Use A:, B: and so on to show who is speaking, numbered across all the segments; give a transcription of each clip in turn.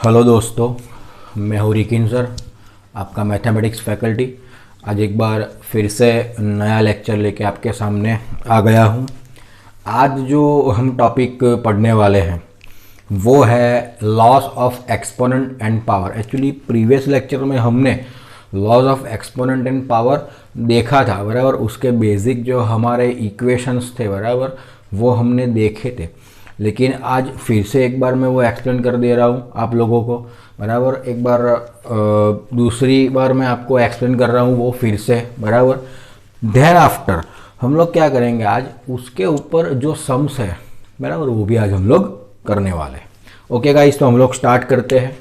A: Hello दोस्तों, मैं हूँ रिकिन सर, आपका मैथमेटिक्स फैकल्टी। आज एक बार फिर से नया लेक्चर लेके आपके सामने आ गया हूँ। आज जो हम टॉपिक पढ़ने वाले हैं वो है loss of exponent and power. Actually previous lecture में हमने loss of exponent and power देखा था, बराबर। उसके बेसिक जो हमारे इक्वेशंस थे, बराबर, वो हमने देखे थे। लेकिन आज फिर से एक बार मैं वो एक्सप्लेन कर दे रहा हूँ आप लोगों को, बराबर। एक बार दूसरी बार मैं आपको एक्सप्लेन कर रहा हूँ वो फिर से, बराबर। देन आफ्टर हम लोग क्या करेंगे आज, उसके ऊपर जो सम्स है, बराबर, वो भी आज हम लोग करने वाले हैं। ओके गाइस, तो हम लोग स्टार्ट करते हैं।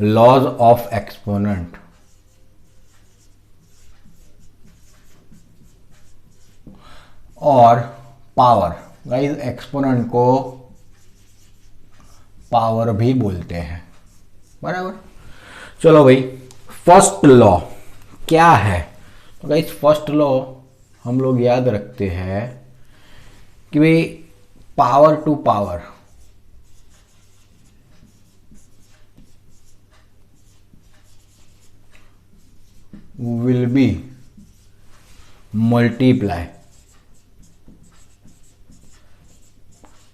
A: लॉज ऑफ एक्सपोनेंट और पावर। गाइस, एक्सपोनेंट को पावर भी बोलते हैं, बराबर। चलो भाई, फर्स्ट लॉ क्या है? तो गाइस, फर्स्ट लॉ हम लोग याद रखते हैं कि भाई power to power will be multiply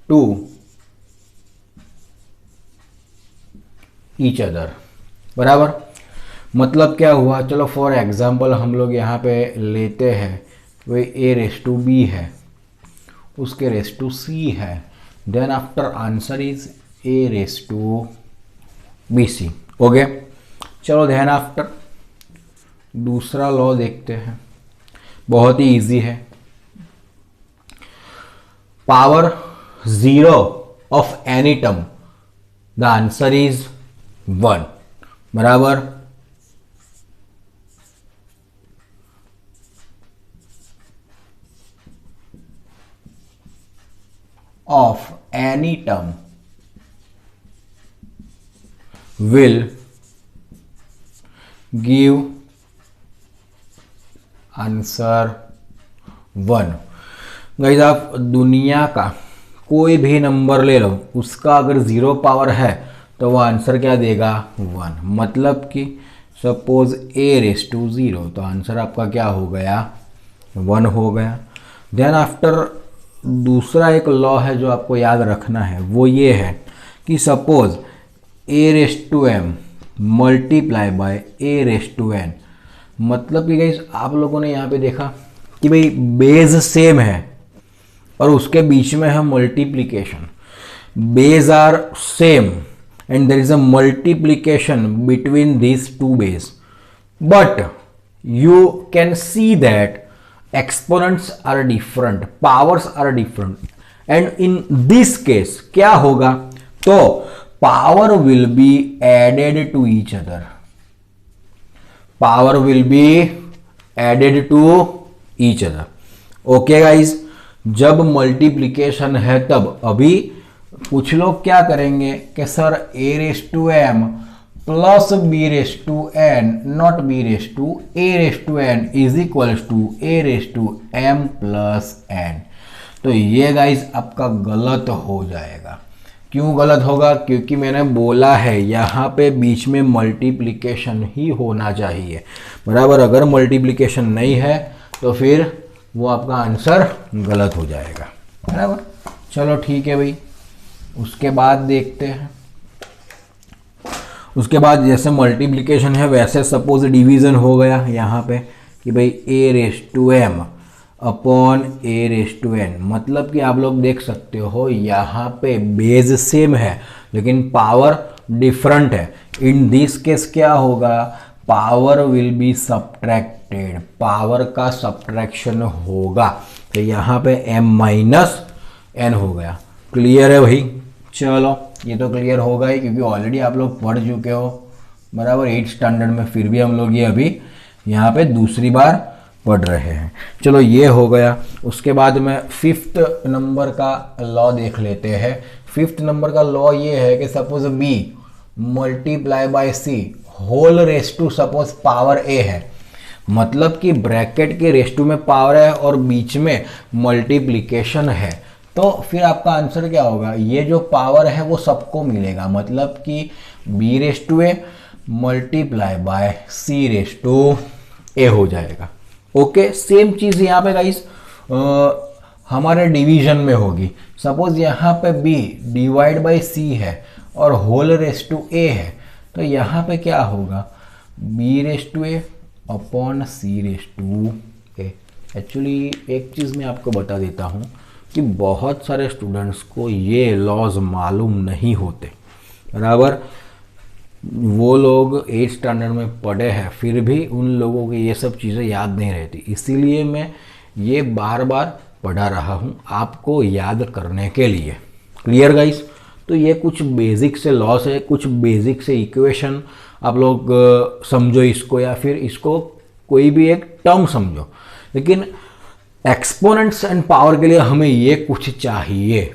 A: to each other, बराबर। मतलब क्या हुआ, चलो फॉर एग्जांपल हम लोग यहाँ पे लेते हैं वो ए रेस टू बी है, उसके रेस टू सी है, then after answer is a raise to B C. Okay, चलो देन आफ्टर दूसरा लॉ देखते हैं, बहुत ही इजी है। Power zero of any term, the answer is 1, बराबर। Of any term will give answer 1। Guys, आप दुनिया का कोई भी नंबर ले लो, उसका अगर जीरो पावर है तो वो आंसर क्या देगा? 1। मतलब कि suppose a raise to zero, तो आंसर आपका क्या हो गया? 1 हो गया। देन आफ्टर दूसरा एक लॉ है जो आपको याद रखना है, वो ये है कि suppose a raise to M multiply by a raise to N. मतलब कि गाइस, आप लोगों ने यहाँ पे देखा कि भाई बेस सेम है और उसके बीच में है multiplication. Base are same and there is a multiplication between these two base, but you can see that exponents are different, powers are different, and in this case क्या होगा? तो power will be added to each other, power will be added to each other. okay guys, जब multiplication है तब अभी कुछ लोग क्या करेंगे कि sir a raise to M plus B raise to N, not B raise to a raise to N is equals to a raise to M plus N. तो ये गाइस आपका गलत हो जाएगा। क्यों गलत होगा? क्योंकि मैंने बोला है यहाँ पे बीच में मल्टीप्लिकेशन ही होना चाहिए, बराबर। अगर मल्टीप्लिकेशन नहीं है तो फिर वो आपका आंसर गलत हो जाएगा, बराबर। चलो ठीक है भाई, उसके बाद देखते हैं। उसके बाद जैसे मल्टीप्लिकेशन है वैसे सपोज डिवीज़न हो गया यहाँ पे कि भाई a raise to m upon a raise to N. मतलब कि आप लोग देख सकते हो यहाँ पे बेस सेम है लेकिन पावर डिफरेंट है। इन दिस केस क्या होगा? Power will be subtracted, power का सब्ट्रैक्शन होगा। तो यहाँ पे m माइनस एन हो गया। क्लियर है भाई? चलो, ये तो क्लियर होगा ही क्योंकि ऑलरेडी आप लोग पढ़ चुके हो, बराबर, 8th स्टैंडर्ड में। फिर भी हम लोग ये अभी यहाँ पे दूसरी बार पढ़ रहे हैं। चलो, ये हो गया। उसके बाद में 5th नंबर का लॉ देख लेते हैं। 5th नंबर का लॉ ये है कि suppose b multiply by c whole raise to suppose power a है। मतलब कि ब्रैकेट के रेस टू में पावर है और बीच में मल्टीप्लिकेशन है, तो फिर आपका आंसर क्या होगा? ये जो पावर है वो सबको मिलेगा। मतलब कि b raise to a multiply by c raise to a हो जाएगा। ओके, सेम चीज यहाँ पे गाइस हमारे डिवीजन में होगी। सपोज यहाँ पे b डिवाइड बाय c है और होल रेस टू a है, तो यहाँ पे क्या होगा, b raise to a upon c raise to a। Actually एक चीज़ मैं आपको बता देता हूँ कि बहुत सारे स्टूडेंट्स को ये लॉज मालूम नहीं होते, बराबर। वो लोग 8th स्टैंडर्ड में पढ़े हैं, फिर भी उन लोगों को ये सब चीज़ें याद नहीं रहती। इसीलिए मैं ये बार बार पढ़ा रहा हूँ आपको याद करने के लिए। Clear guys? तो ये कुछ बेसिक से लॉस है, कुछ बेसिक से इक्वेशन आप लोग समझो इसको, या फिर इसको कोई भी एक टर्म समझो, लेकिन एक्सपोनेंट्स एंड पावर के लिए हमें ये कुछ चाहिए,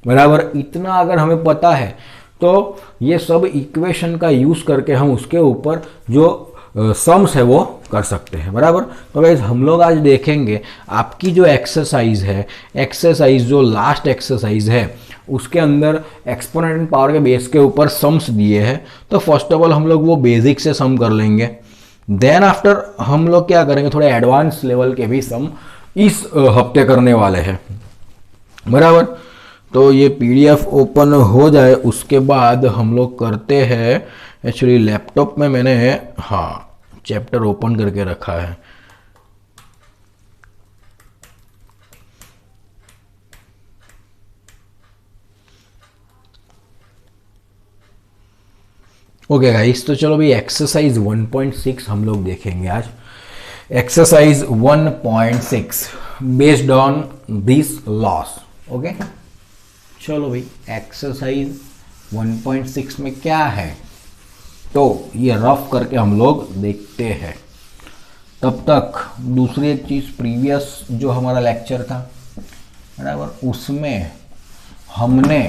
A: बराबर। इतना अगर हमें पता है तो ये सब इक्वेशन का यूज़ करके हम उसके ऊपर जो सम्स है वो कर सकते हैं, बराबर। तो गाइस हम लोग आज देखेंगे आपकी जो एक्सरसाइज है, एक्सरसाइज जो लास्ट एक्सरसाइज है उसके अंदर एक्सपोनेंट एंड पावर के बेस के ऊपर सम्स दिए हैं। तो फर्स्ट ऑफ ऑल हम लोग वो बेसिक से सम कर लेंगे, देन आफ्टर हम लोग क्या करेंगे, थोड़े एडवांस लेवल के भी सम इस हफ्ते करने वाले हैं, बराबर। तो ये पीडीएफ ओपन हो जाए उसके बाद हम लोग करते हैं। एक्चुअली लैपटॉप में मैंने हाँ चैप्टर ओपन करके रखा है। ओके गाइस, तो चलो भाई एक्सरसाइज 1.6 हम लोग देखेंगे आज। Exercise 1.6 based on this loss. Okay, चलो भाई एक्सरसाइज 1.6 में क्या है तो ये रफ करके हम लोग देखते हैं। तब तक दूसरी एक चीज़, प्रीवियस जो हमारा लेक्चर था, बराबर, उसमें हमने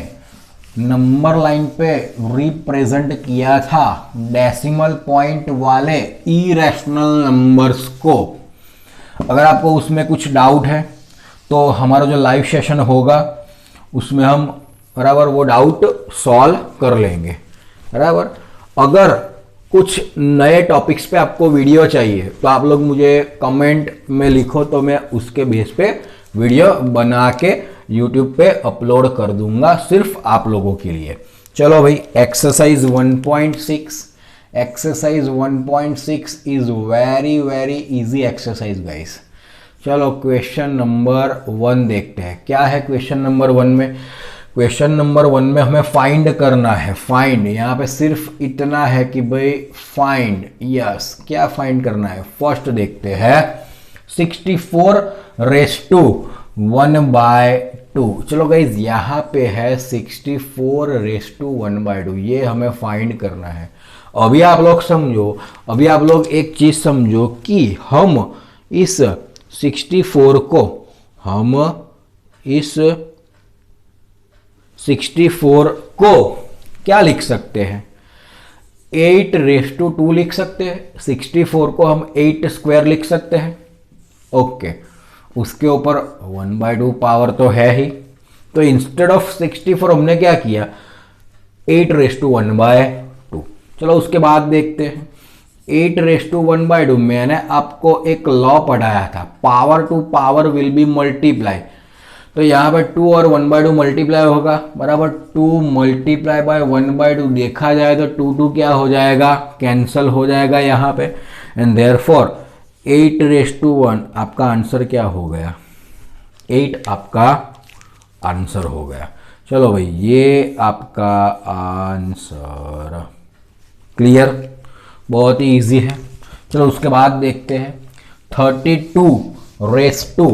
A: नंबर लाइन पे रिप्रेजेंट किया था डेसिमल पॉइंट वाले इरेशनल नंबर्स को। अगर आपको उसमें कुछ डाउट है तो हमारा जो लाइव सेशन होगा उसमें हम बराबर वो डाउट सॉल्व कर लेंगे, बराबर। अगर कुछ नए टॉपिक्स पे आपको वीडियो चाहिए तो आप लोग मुझे कमेंट में लिखो, तो मैं उसके बेस पे वीडियो बना के यूट्यूब पे अपलोड कर दूंगा सिर्फ आप लोगों के लिए। चलो भाई exercise 1.6। Exercise 1.6 is very very easy exercise guys. चलो क्वेश्चन नंबर 1 देखते हैं। क्या है क्वेश्चन नंबर 1 में? क्वेश्चन नंबर 1 में हमें फाइंड करना है। फाइंड, यहाँ पे सिर्फ इतना है कि भाई फाइंड, यस, क्या फाइंड करना है? फर्स्ट देखते हैं 64 रेस टू 1/2। चलो गाइज यहाँ पे है 64 रेस टू 1/2, ये हमें फाइंड करना है। अभी आप लोग समझो, अभी आप लोग एक चीज समझो कि हम इस 64 को, हम इस 64 को क्या लिख सकते हैं? 8 रेस टू 2 लिख सकते हैं। 64 को हम 8 स्क्वायर लिख सकते हैं। ओके, उसके ऊपर 1/2 पावर तो है ही, तो इंस्टेड ऑफ 64 हमने क्या किया? 8 रेस टू 1/2। चलो उसके बाद देखते हैं 8 रेस टू 1/2। मैंने आपको एक लॉ पढ़ाया था, power to power will be multiply. तो यहाँ पर 2 और 1/2 मल्टीप्लाई होगा, बराबर। 2 मल्टीप्लाई बाय 1/2 देखा जाए तो 2 क्या हो जाएगा? कैंसल हो जाएगा यहाँ पे। एंड देयरफॉर 8 रेस टू 1 आपका आंसर क्या हो गया? 8 आपका आंसर हो गया। चलो भाई ये आपका आंसर। क्लियर? बहुत ही इजी है। चलो उसके बाद देखते हैं 32 रेस टू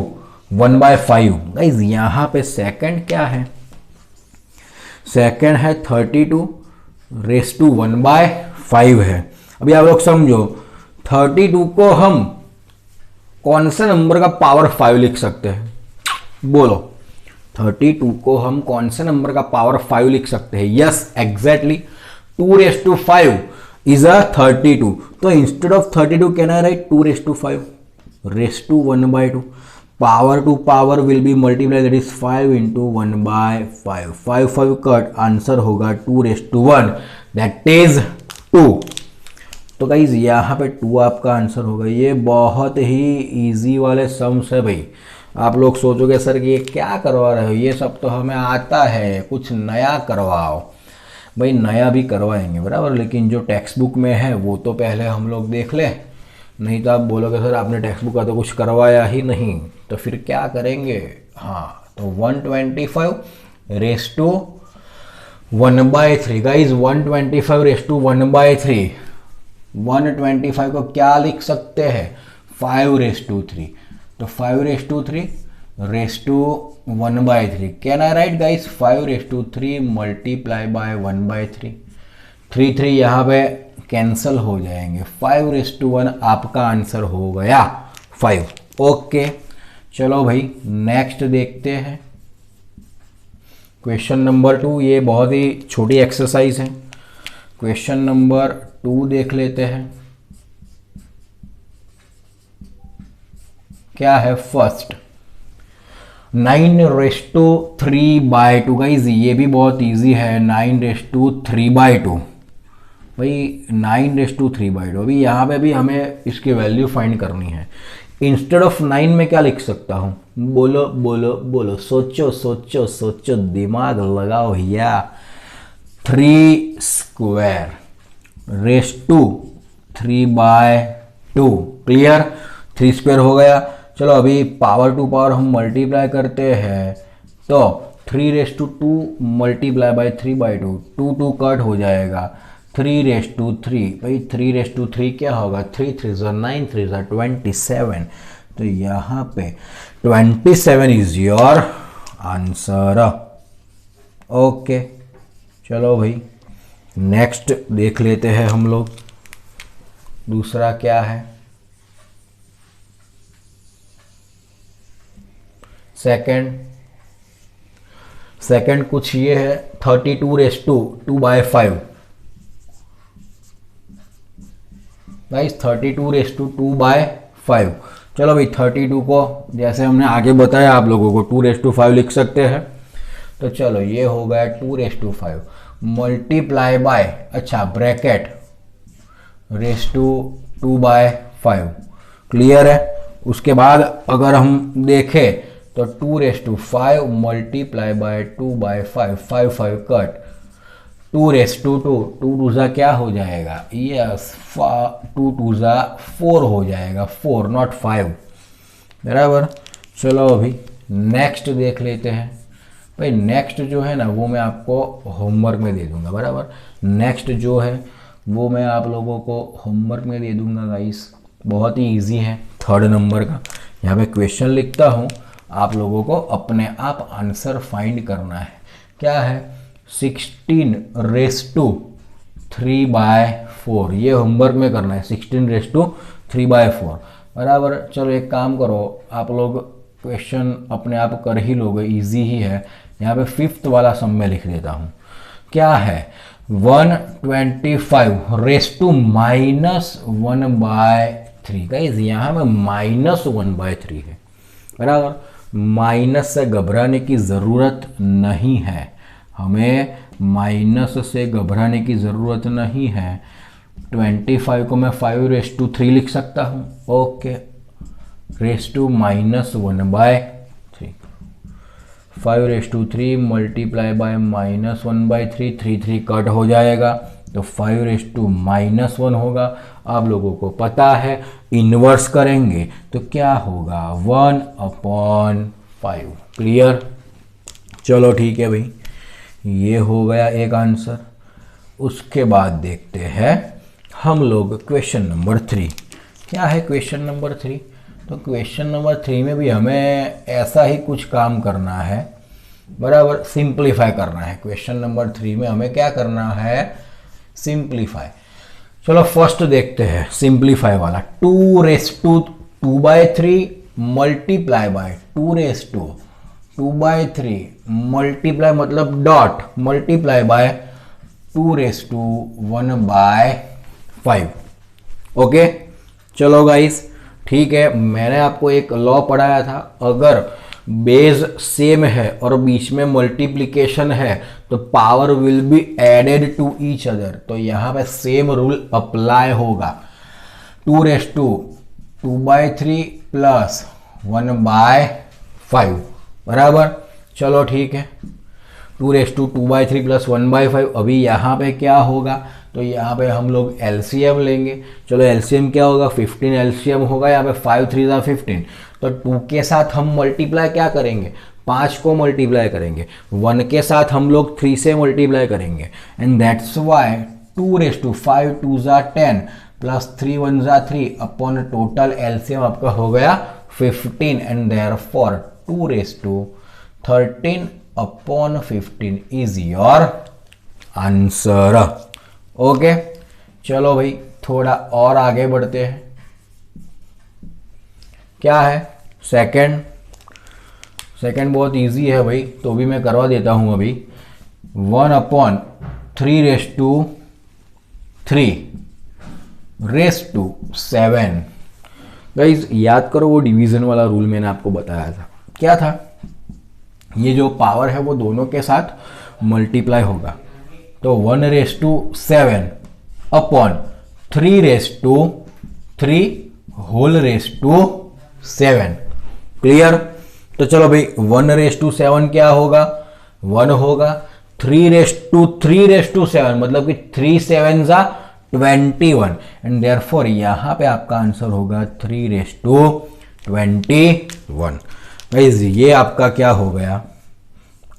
A: 1/5। गाइज यहाँ पे सेकंड क्या है? सेकंड है 32 रेस टू 1/5 है। अभी आप लोग समझो 32 को हम कौन से नंबर का पावर 5 लिख सकते हैं? बोलो, 32 को हम कौन से नंबर का पावर 5 लिख सकते हैं? Yes, exactly 2 raise to 5 is a 32। तो instead of 32 can I write 2 raise to 5 raise to 1/2। Power to power will be multiply, that is 5 into 1/5। 5 5 cut, answer होगा 2 रेस टू 1। That is 2। तो guys यहाँ पे 2 आपका answer होगा। ये बहुत ही इजी वाले सम्स है भाई। आप लोग सोचोगे सर कि ये क्या करवा रहे हो, ये सब तो हमें आता है, कुछ नया करवाओ। भाई नया भी करवाएंगे बराबर, लेकिन जो टेक्स्ट बुक में है वो तो पहले हम लोग देख लें, नहीं तो आप बोलोगे सर आपने टेक्स्ट बुक का तो कुछ करवाया ही नहीं, तो फिर क्या करेंगे। हाँ, तो 125 raise to 1/3 guys, 125 raise to 1/3। 125 को क्या लिख सकते हैं, 5 रेस टू 3। तो 5 raise to 3 raise to 1/3 can I write guys, 5 raise to 3 multiply by 1/3। 3 यहाँ पे कैंसल हो जाएंगे, 5 रेस टू 1 आपका आंसर हो गया 5। ओके चलो भाई नेक्स्ट देखते हैं क्वेश्चन नंबर 2। ये बहुत ही छोटी एक्सरसाइज है। क्वेश्चन नंबर 2 देख लेते हैं क्या है। फर्स्ट 9 रेस टू 3/2 गाइज, ये भी बहुत इजी है। 9 रेस टू 3/2 भाई, 9 रेस टू 3/2। अभी यहाँ पे भी हमें इसकी वैल्यू फाइंड करनी है। इंस्टेड ऑफ 9 में क्या लिख सकता हूँ, बोलो बोलो बोलो, सोचो सोचो सोचो, दिमाग लगाओ भैया। 3 square raise to 3/2 clear, 3 square हो गया। चलो अभी पावर टू पावर हम मल्टीप्लाई करते हैं, तो 3 raise to 2 multiply by 3/2, 2 cut हो जाएगा। 3 रेस टू 3 भाई, 3 रेस टू 3 क्या होगा, 3 3 9 3 27। तो यहाँ पे 27 इज योर आंसर। ओके चलो भाई नेक्स्ट देख लेते हैं हम लोग। दूसरा क्या है, सेकंड कुछ ये है 32 raise to 2/5 guys, 32 raise to 2/5। चलो भाई 32 को जैसे हमने आगे बताया आप लोगों को 2 रेस टू 5 लिख सकते हैं। तो चलो ये हो गया 2 रेस टू 5 मल्टीप्लाई बाय, अच्छा ब्रैकेट रेस टू 2/5 क्लियर है। उसके बाद अगर हम देखें तो 2 raise to 5 multiply by 2/5, 5 cut, 2 raise to 2, 2 2 क्या हो जाएगा, यस 2 2 4 हो जाएगा, 4 नॉट 5 बराबर। चलो अभी नेक्स्ट देख लेते हैं भाई। नेक्स्ट जो है ना वो मैं आपको होमवर्क में दे दूंगा बराबर। नेक्स्ट जो है वो मैं आप लोगों को होमवर्क में दे दूंगा गाइस, बहुत ही इजी है। 3rd नंबर का यहाँ पे क्वेश्चन लिखता हूँ, आप लोगों को अपने आप आंसर फाइंड करना है। क्या है, 16 रेस टू 3/4, ये होमवर्क में करना है। 16 रेस टू 3/4 बराबर। चलो एक काम करो, आप लोग क्वेश्चन अपने आप कर ही लोगे, इजी ही है। यहाँ पे 5th वाला सम में लिख देता हूँ। क्या है, 125 रेस टू -1/3 गाइस, यहाँ में -1/3 है बराबर। माइनस से घबराने की ज़रूरत नहीं है, हमें माइनस से घबराने की ज़रूरत नहीं है। 25 को मैं 5 रेस टू 3 लिख सकता हूँ। Okay, raise to -1/3, 5 raise to 3 multiply by -1/3, 3 cut हो जाएगा, तो 5 रेस टू -1 होगा। आप लोगों को पता है इन्वर्स करेंगे तो क्या होगा, 1/5 क्लियर। चलो ठीक है भाई, ये हो गया एक आंसर। उसके बाद देखते हैं हम लोग क्वेश्चन नंबर 3। क्या है क्वेश्चन नंबर 3, तो क्वेश्चन नंबर 3 में भी हमें ऐसा ही कुछ काम करना है बराबर, सिंप्लीफाई करना है। क्वेश्चन नंबर 3 में हमें क्या करना है, सिंप्लीफाई। चलो फर्स्ट देखते हैं सिंप्लीफाई वाला। 2 raise to 2/3 multiply by 2 raise to 2/3 multiply मतलब dot multiply by 2 raise to 1/5। Okay चलो गाइस ठीक है, मैंने आपको एक लॉ पढ़ाया था, अगर बेस सेम है और बीच में मल्टीप्लिकेशन है तो power will be added to each other, तो यहाँ पे सेम रूल अप्लाई होगा। 2^2 प्लस 1/5 बराबर। चलो ठीक है, 2^2 प्लस 1/5। अभी यहाँ पे क्या होगा, तो यहाँ पे हम लोग एलसीएम लेंगे। चलो एलसीएम क्या होगा, 15 एलसीएम होगा। यहाँ पे 5 3 15, तो 2 के साथ हम मल्टीप्लाई क्या करेंगे, 5 को मल्टीप्लाई करेंगे। 1 के साथ हम लोग 3 से मल्टीप्लाई करेंगे, and that's why 2^5 2 10 plus 3 1 3 upon total LCM आपका हो गया 15, and therefore 2^13 upon 15 is your answer. Okay, चलो भाई थोड़ा और आगे बढ़ते हैं। क्या है सेकंड बहुत इजी है भाई, तो भी मैं करवा देता हूं अभी। 1/3^7। गाइज याद करो वो डिवीजन वाला रूल मैंने आपको बताया था, क्या था, ये जो पावर है वो दोनों के साथ मल्टीप्लाई होगा। तो 1/7 अपॉन 3/3 क्लियर। तो चलो भाई 1/7 क्या होगा, 1 होगा। 3/3 मतलब कि 3 7 21, एंड देयरफॉर यहां पे आपका आंसर होगा 3/21। गाइस ये आपका क्या हो गया,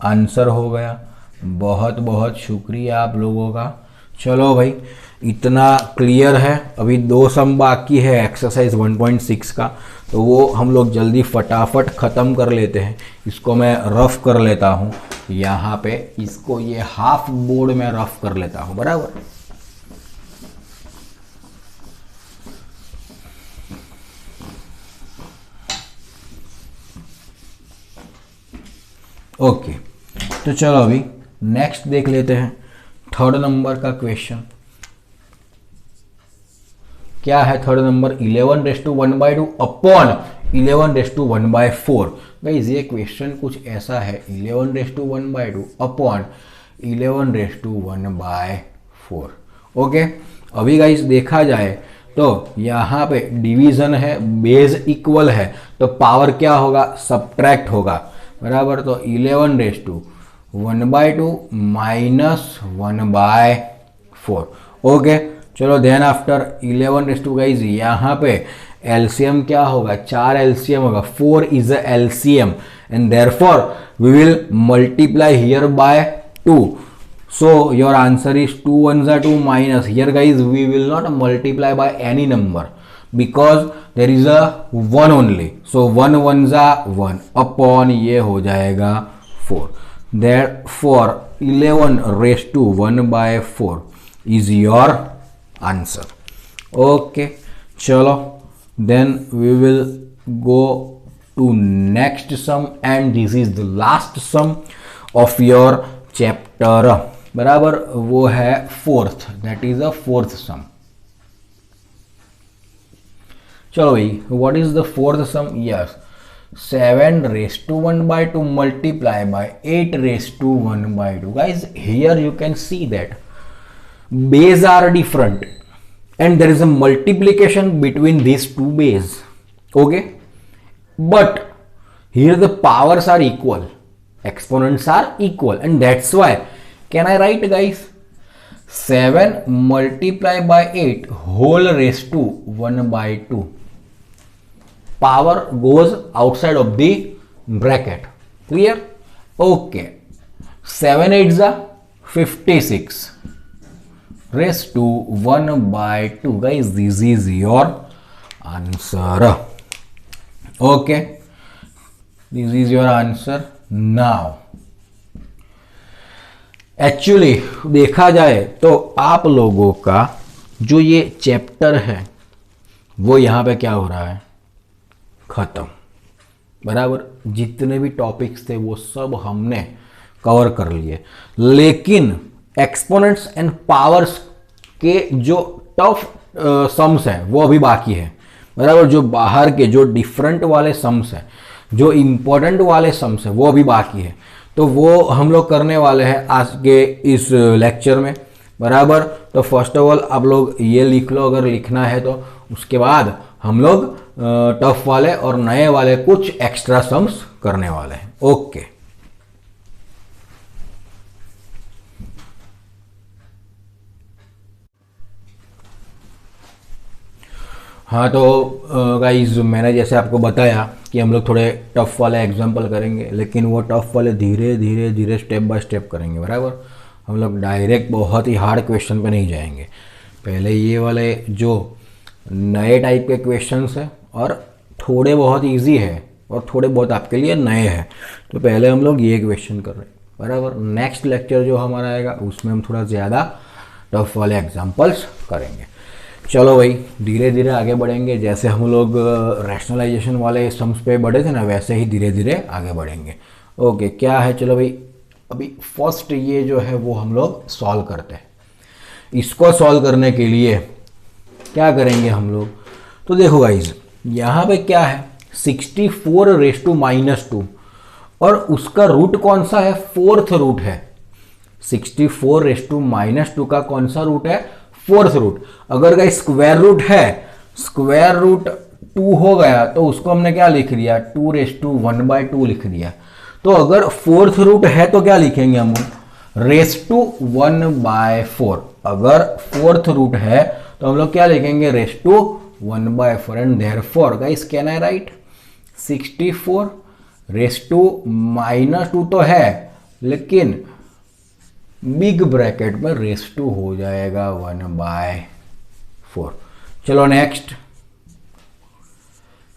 A: आंसर हो गया। बहुत बहुत शुक्रिया आप लोगों का। चलो भाई इतना क्लियर है। अभी 2 सम बाकी है एक्सरसाइज 1.6 का, तो वो हम लोग जल्दी फटाफट ख़त्म कर लेते हैं। इसको मैं रफ कर लेता हूँ यहाँ पे, इसको ये हाफ बोर्ड में रफ कर लेता हूँ बराबर। ओके, तो चलो अभी नेक्स्ट देख लेते हैं। 3rd नंबर का क्वेश्चन क्या है। 3rd number 11^1/2 upon 11^1/4। गाइस ये क्वेश्चन कुछ ऐसा है, 11^1/2 अपॉन 11^1/4। ओके, अभी गाइस देखा जाए तो यहाँ पे डिवीजन है, बेस इक्वल है, तो पावर क्या होगा, सब्ट्रैक्ट होगा बराबर। तो 11^1/2 माइनस 1/4। ओके, चलो देन आफ्टर 11 गाइज यहाँ पे एलसीएम क्या होगा, 4 एलसीएम होगा। 4 is a LCM and therefore we will multiply here by 2, so your answer is 2 1s are 2 minus, here guys we will not multiply by any number because there is a 1 only, so 1 1s are 1 upon ये हो जाएगा 4, therefore 11^1/4 is your answer. Okay, चलो then we will go to next sum and this is the last sum of your chapter बराबर, वो है 4th, that is the 4th sum. चलो भाई what is the 4th sum? Yes, 7^1/2 multiply by 8^1/2. Guys, here you can see that base are different and there is a multiplication between these two base. Okay, but here the powers are equal, exponents are equal, and that's why can I write guys 7 multiplied by 8 whole raised to 1/2. Power goes outside of the bracket. Clear? Okay, 7 8s are 56 raised to 1/2. Guys, this is your answer. Okay, this is your answer. Now actually देखा जाए तो आप लोगों का जो ये chapter है वो यहाँ पे क्या हो रहा है, खत्म बराबर। जितने भी टॉपिक्स थे वो सब हमने कवर कर लिए, लेकिन एक्सपोनेंट्स एंड पावर्स के जो टफ सम्स हैं वो अभी बाकी है बराबर। जो बाहर के जो डिफरेंट वाले सम्स हैं, जो इम्पोर्टेंट वाले सम्स हैं वो अभी बाकी है। तो वो हम लोग करने वाले हैं आज के इस लेक्चर में, बराबर। तो फर्स्ट ऑफ ऑल आप लोग ये लिख लो अगर लिखना है तो, उसके बाद हम लोग टफ वाले और नए वाले कुछ एक्स्ट्रा सम्स करने वाले हैं। ओके, हाँ तो गाइज मैंने जैसे आपको बताया कि हम लोग थोड़े टफ वाले एग्जाम्पल करेंगे, लेकिन वो टफ वाले धीरे धीरे धीरे स्टेप बाय स्टेप करेंगे, बराबर। हम लोग डायरेक्ट बहुत ही हार्ड क्वेश्चन पे नहीं जाएंगे। पहले ये वाले जो नए टाइप के क्वेश्चंस हैं और थोड़े बहुत इजी है और थोड़े बहुत आपके लिए नए हैं, तो पहले हम लोग ये क्वेश्चन कर रहे हैं, बराबर। नेक्स्ट लेक्चर जो हमारा आएगा उसमें हम थोड़ा ज़्यादा टफ वाले एग्जाम्पल्स करेंगे। चलो भाई, धीरे धीरे आगे बढ़ेंगे। जैसे हम लोग रैशनलाइजेशन वाले सम्स पे बढ़े थे ना, वैसे ही धीरे धीरे आगे बढ़ेंगे। ओके, क्या है, चलो भाई, अभी फर्स्ट ये जो है वो हम लोग सॉल्व करते हैं। इसको सॉल्व करने के लिए क्या करेंगे हम लोग, तो देखो गाइज, यहाँ पे क्या है 64 रेस टू -2 और उसका रूट कौन सा है, फोर्थ रूट है। 64 रेस टू -2 का कौन सा रूट है, फोर्थ रूट। अगर गाइस स्क्वायर रूट है, स्क्वायर रूट 2 हो गया तो उसको हमने क्या लिख दिया, 2 रेस टू 1/2 लिख दिया। तो अगर फोर्थ रूट है तो क्या लिखेंगे हम, रेस टू 1/4। अगर फोर्थ रूट है तो हम लोग क्या लिखेंगे, raise to 1/4। And therefore guys can I write 64 raise to -2 तो है, लेकिन बिग ब्रैकेट में रेस टू हो जाएगा 1/4। चलो नेक्स्ट,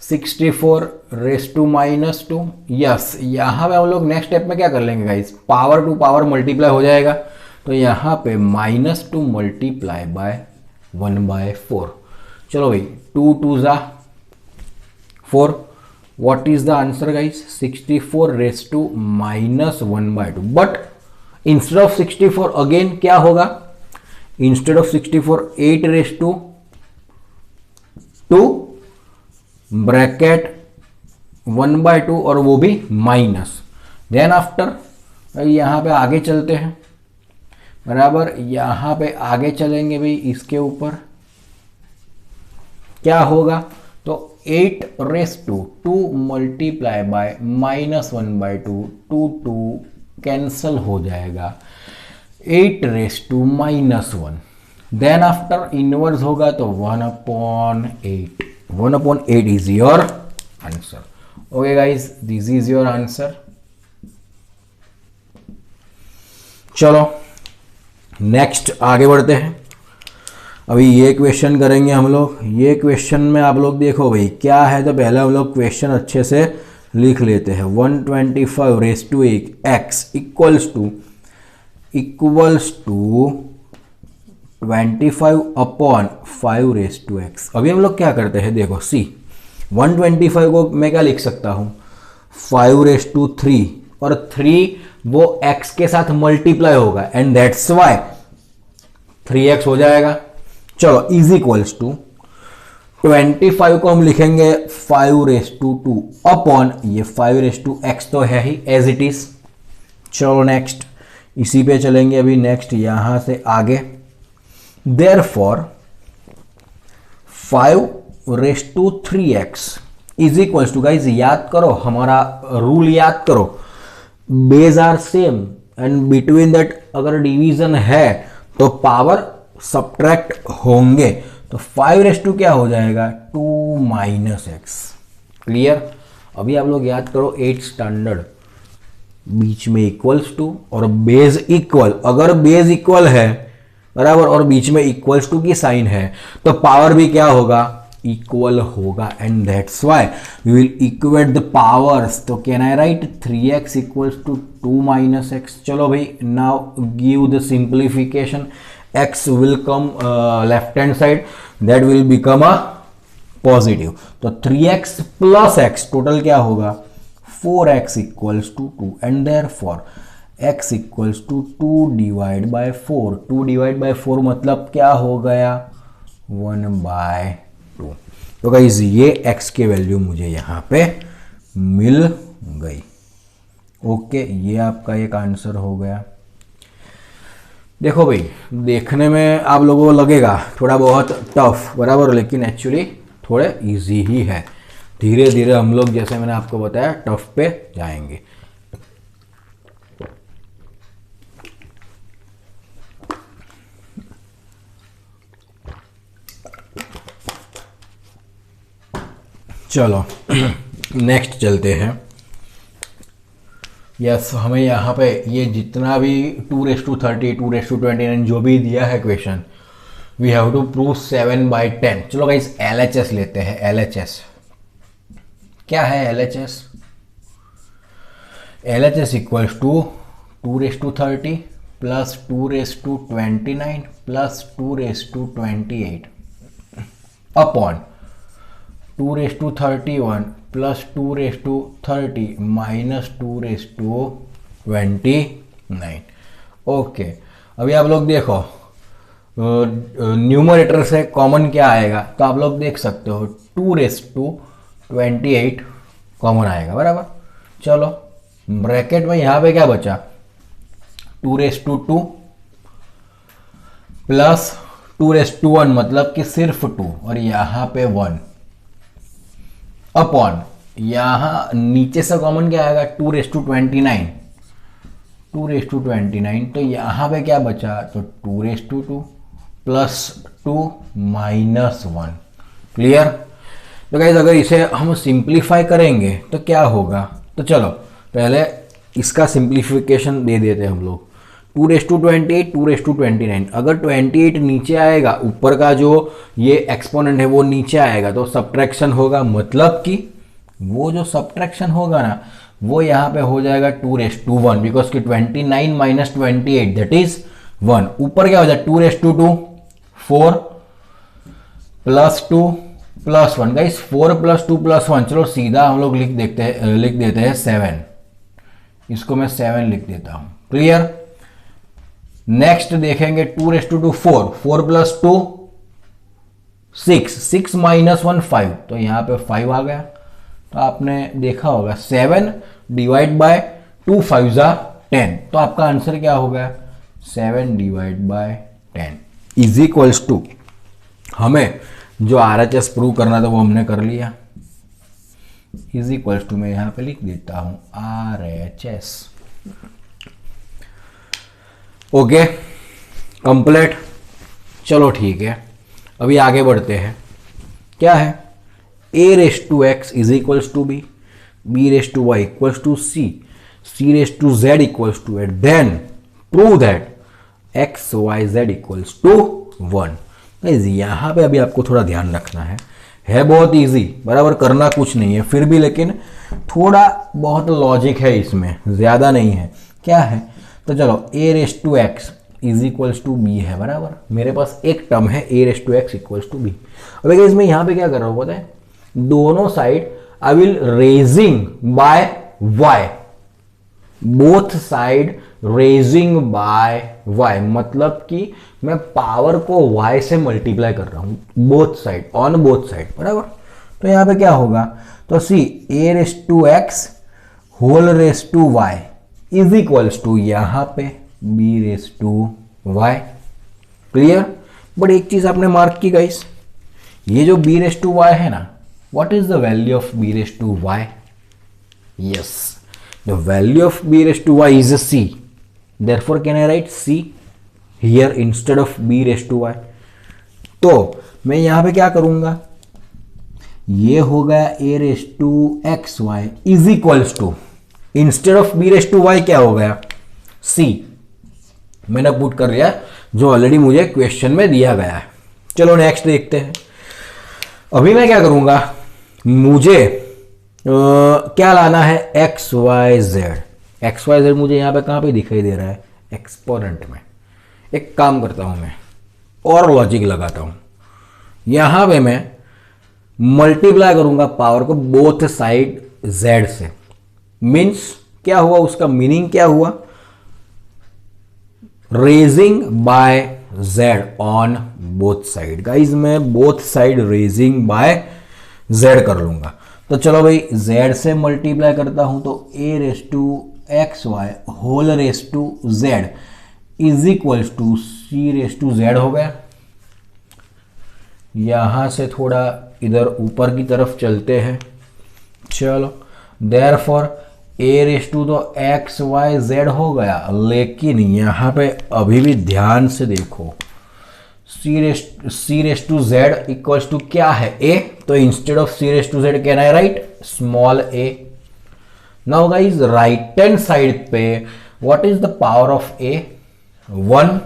A: 64 रेस टू -2। यस, यहां पे हम लोग नेक्स्ट स्टेप में क्या कर लेंगे guys, power to power multiply हो जाएगा, तो यहां पे -2 मल्टीप्लाई बाय 1/4। चलो भाई, 2 2 ज़ा 4। What is the answer guys, 64 raise to -1/2। But instead of 64 again क्या होगा, instead of 64 8 raise to 2 bracket 1/2 और वो भी माइनस। देन आफ्टर यहां पे आगे चलते हैं, बराबर। यहां पे आगे चलेंगे भाई, इसके ऊपर क्या होगा, तो 8 raise to 2 multiply by -1/2, 2 cancel हो जाएगा, 8 raise to -1। Then after inverse होगा तो 1/8। 1/8 is your answer. Okay guys, this is your answer. चलो नेक्स्ट आगे बढ़ते हैं। अभी ये क्वेश्चन करेंगे हम लोग। ये क्वेश्चन में आप लोग देखो भाई क्या है, तो पहले हम लोग क्वेश्चन अच्छे से लिख लेते हैं। 125 raise to x equals to 25/5 raise to x. अभी हम लोग क्या करते हैं, देखो सी 125 को मैं क्या लिख सकता हूँ, 5 रेस टू 3, और 3 वो x के साथ मल्टीप्लाई होगा एंड दैट्स वाई 3x हो जाएगा। चलो इज इक्वल्स टू 25 को हम लिखेंगे 5 रेस टू 2 अपॉन ये 5 रेस टू x तो है ही एज इट इज। चलो नेक्स्ट इसी पे चलेंगे अभी, नेक्स्ट यहां से आगे। Therefore 5 raise to 3x is equals to, guys याद करो हमारा रूल, याद करो, base are same and between that अगर डिवीजन है तो पावर सब्ट्रैक्ट होंगे, तो 5 रेस टू क्या हो जाएगा, 2 - x। क्लियर। अभी आप लोग याद करो 8 स्टैंडर्ड, बीच में इक्वल्स टू और बेस इक्वल। अगर बेस इक्वल है, बराबर, और बीच में इक्वल्स टू की साइन है, तो पावर भी क्या होगा, इक्वल होगा। And that's why we will equate the powers. तो can I write 3x equals to 2 - x। चलो भाई, now give the simplification. x will come left hand side, that will become a positive। तो 3x plus x total क्या होगा, 4x equals to 2 and therefore x equals to 2 divide by 4। 2 divide by 4 मतलब क्या हो गया, 1/2। तो guys ये x के वैल्यू मुझे यहाँ पे मिल गई। ओके, ये आपका एक आंसर हो गया। देखो भाई, देखने में आप लोगों को लगेगा थोड़ा बहुत टफ, बराबर, लेकिन एक्चुअली थोड़े इजी ही है। धीरे धीरे हम लोग, जैसे मैंने आपको बताया, टफ पे जाएंगे। चलो नेक्स्ट चलते हैं। यस, हमें यहाँ पे ये जितना भी 2:30, 2:29 जो भी दिया है question, we have to prove 7/10। चलो गाइस, LHS लेते हैं। LHS क्या है? LHS equals to 2:30 plus 2:29 plus 2:28 upon 2:31 plus 2:30 minus 2:29। Okay, अभी आप लोग देखो, न्यूमरेटर से कॉमन क्या आएगा, तो आप लोग देख सकते हो 2:28 कॉमन आएगा, बराबर। चलो ब्रैकेट में यहाँ पे क्या बचा, 2:2 प्लस 2:1 मतलब कि सिर्फ 2, और यहाँ पे 1 अपॉन, यहां नीचे से कॉमन क्या आएगा, 2:29, 2:29, तो यहां पे क्या बचा, तो 2:2 प्लस 2 माइनस 1। क्लियर? तो गाइस, अगर इसे हम सिंप्लीफाई करेंगे तो क्या होगा, तो चलो पहले इसका सिंप्लीफिकेशन दे देते हैं हम लोग। 2:28, 2:29, अगर 28 नीचे आएगा, ऊपर का जो ये एक्सपोनेंट है वो नीचे आएगा, तो सब्ट्रैक्शन होगा, मतलब कि वो जो सब्ट्रैक्शन होगा ना, वो यहाँ पे हो जाएगा 2:1, बिकॉज कि 29 माइनस 28 दैट इज 1। ऊपर क्या हो जाए, 2:2 4 plus 2 plus 1। Guys 4 plus 2 plus 1, चलो सीधा हम लोग लिख देते हैं 7। इसको मैं 7 लिख देता हूं। क्लियर? नेक्स्ट देखेंगे 2:2 4 प्लस 2 6 माइनस 1 5, तो यहां पे 5 आ गया। तो आपने देखा होगा 7 डिवाइड बाय 2 5 जा 10, तो आपका आंसर क्या हो गया, 7 divide by 10 is equals to, हमें जो RHS प्रूव करना था वो हमने कर लिया, इज इक्वल्स टू, मैं यहां पे लिख देता हूं RHS। Okay, complete. चलो ठीक है, अभी आगे बढ़ते हैं। क्या है, a⁴x is equals to b, b⁴y equals to c, c⁴z equals to 8, then prove that x y z equals to 1। यहां पे अभी आपको थोड़ा ध्यान रखना है बहुत इजी, बराबर, करना कुछ नहीं है, फिर भी लेकिन थोड़ा बहुत लॉजिक है इसमें, ज्यादा नहीं है। क्या है, तो चलो a⁴x is equals to be है, बराबर। मेरे पास एक टर्म है a⁴x इक्वल्स टू बी। अब इसमें यहां पे क्या कर रहा हूं पता है, दोनों side I will raising by y, both side raising by y, मतलब कि मैं पावर को y से मल्टीप्लाई कर रहा हूं, both side, on both side, बराबर। तो यहां पे क्या होगा, तो see a⁴x whole raise to y is equals to यहां पे b⁴y। क्लियर? बट एक चीज आपने मार्क की गाइस, ये जो b⁴y है ना, what is the value of b⁴y? Yes, the value of b⁴y is c, therefore can I write c here instead of b⁴y? तो मैं यहां पे क्या करूंगा, ये हो गया a⁴xy is equals to, instead of b⁴y क्या हो गया, c। मैंने पुट कर लिया जो ऑलरेडी मुझे क्वेश्चन में दिया गया है। चलो नेक्स्ट देखते हैं। अभी मैं क्या करूंगा, मुझे क्या लाना है, एक्स वाई जेड मुझे यहां पे कहां पे दिखाई दे रहा है, एक्सपोनेंट में। एक काम करता हूं मैं, और लॉजिक लगाता हूं, यहां पे मैं मल्टीप्लाई करूंगा पावर को बोथ साइड z से। मीन्स क्या हुआ, उसका मीनिंग क्या हुआ, raising by z on both side. Guys मैं both side raising by z कर लूंगा। तो चलो भाई z से मल्टीप्लाई करता हूं, तो a⁴ x y whole raise to z is equals to c raise to z हो गया। यहां से थोड़ा इधर ऊपर की तरफ चलते हैं। चलो देयरफॉर ए रेस टू तो एक्स वाई जेड हो गया, लेकिन यहाँ पे अभी भी ध्यान से देखो c raise to z equals to क्या है ए, तो instead of c raise to z can I write small a. Now guys right hand side पे what is the power of a 1।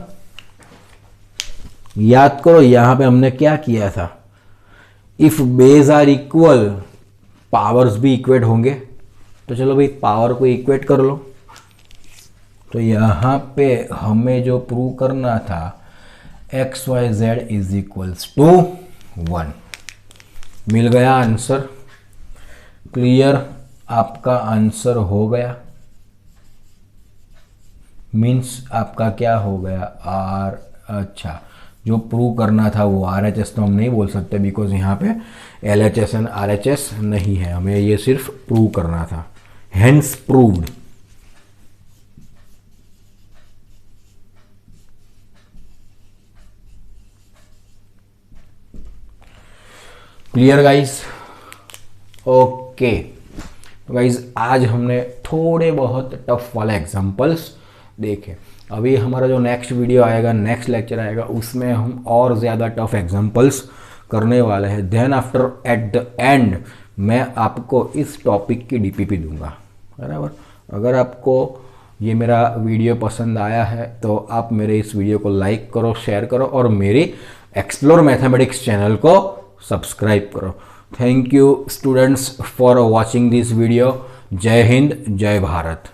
A: याद करो यहां पे हमने क्या किया था, if base are equal powers भी इक्वेट होंगे। तो चलो भाई पावर को इक्वेट कर लो। तो यहां पे हमें जो प्रूव करना था x y z is equals to 1, मिल गया आंसर। क्लियर, आपका आंसर हो गया, मीन्स आपका क्या हो गया आर। अच्छा, जो प्रूव करना था वो RHS तो हम नहीं बोल सकते बिकॉज यहाँ पे LHS एंड RHS नहीं है, हमें ये सिर्फ प्रूव करना था, hence proved. Clear guys? Okay, तो गाइस आज हमने थोड़े बहुत टफ वाले एग्जांपल्स देखे। अभी हमारा जो नेक्स्ट वीडियो आएगा, नेक्स्ट लेक्चर आएगा, उसमें हम और ज़्यादा टफ एग्जांपल्स करने वाले हैं। Then after at the end मैं आपको इस टॉपिक की DPP दूंगा, बराबर। अगर आपको ये मेरा वीडियो पसंद आया है तो आप मेरे इस वीडियो को लाइक करो, शेयर करो और मेरी एक्सप्लोर मैथमेटिक्स चैनल को सब्सक्राइब करो। Thank you students for watching this video. जय हिंद, जय भारत।